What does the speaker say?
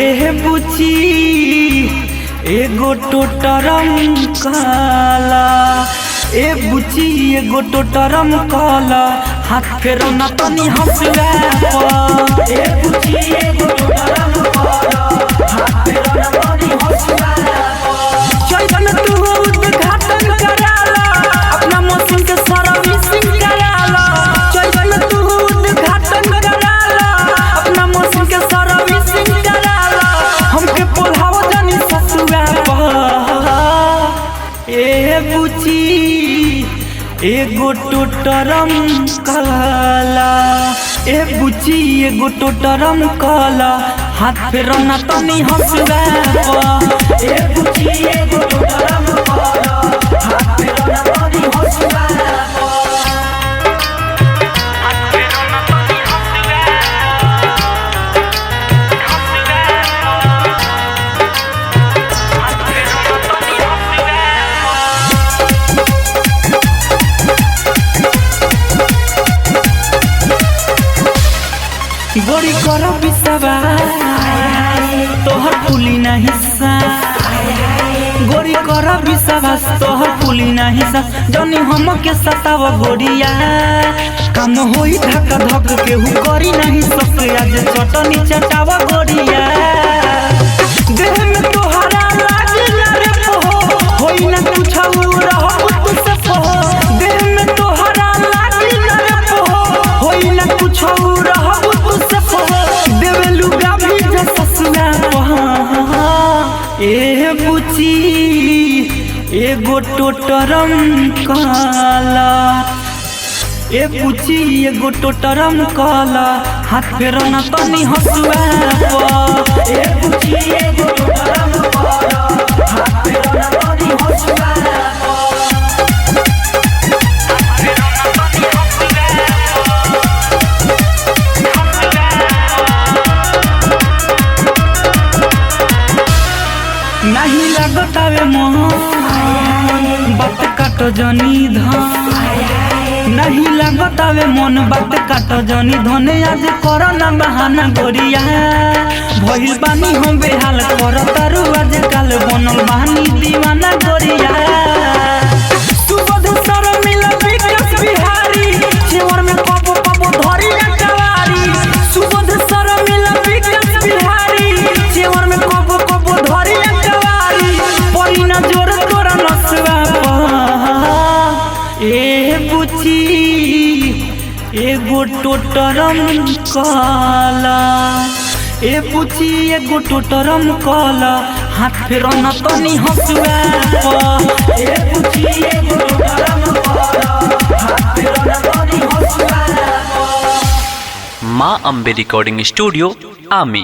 ए बुची एगो टोटरम काला, ए बुची एगो टोटरम काला, हाथ फेरो न तनी हंसुआ पर। ए बुची एगो टोटरम काला, हाथ फेरो न तनी हंसुआ पर। चैतन तू उद्घाटन कराला, अपना मशीन के सर्विसिंग कराला। चैतन तू उद्घाटन कराला, अपना मशीन के सर्विसिंग कराला। हमके बोलावो जानी ससुआ पर। ए बुची एगो टोटरम काला, ए बुची एगो टोटरम काला, हाथ फेरो न तनी हंसुआ पर। ए बुची एगो टोटरम काला, हाथ फेरो न तनी हंसुआ पर। हाथ फेरो न तनी हंसुआ, हाथ फेरो न तनी हंसुआ। गोरी करो बिसवा तोहर पुली ना हिस्सा, गोरी करो बिसवा तोहर पुली ना हिस्सा। जनी हम के सताव गोरिया, काम होई धक धक केहू करी नहीं सके। आज चटनी चटाव गोरिया, देह में तोहरा लागिला रे पोहो, होई ना कुछ रहब तू से पोहो। देह में तोहरा लागिला रे पोहो, होई ना कुछ रहब तू से पोहो। देवे लुगा भी जे ससुआ पहा। ए बुची एगो टोटरम काला, ए बुची एगो टोटरम काला, हाथ फेरो न तनी हंसुआ पर। ए बुची एगो टोटरम काला, हाथ फेरो न तनी हंसुआ पर। हाथ फेरो न तनी हंसुआ नहीं लगतावे मोह, बात काटो जनी धन। नहीं लगतावे मन, बात काटो जनी धन। आज करो ना बहाना गोरिया, भइल बानी हम बेहाल। कर तारू आज काल बनल बानी दीवाना गोरिया। सुबोध सर मिला विकास बिहारी, चेवर में कबो कबो धरी ना कवारी। सुबोध सर मिला विकास बिहारी, चेवर में कबो कबो धरी ना कवारी। परी ना जोर तोरा नसवा पर। ए बुची एगो टोटरम काला, ए बुची एगो टोटरम काला, हाथ फेरो न तनी हंसुआ पर। ए बुची एगो टोटरम काला, हाथ फेरो न तनी हंसुआ पर। माँ अम्बे रिकॉर्डिंग स्टूडियो आमी।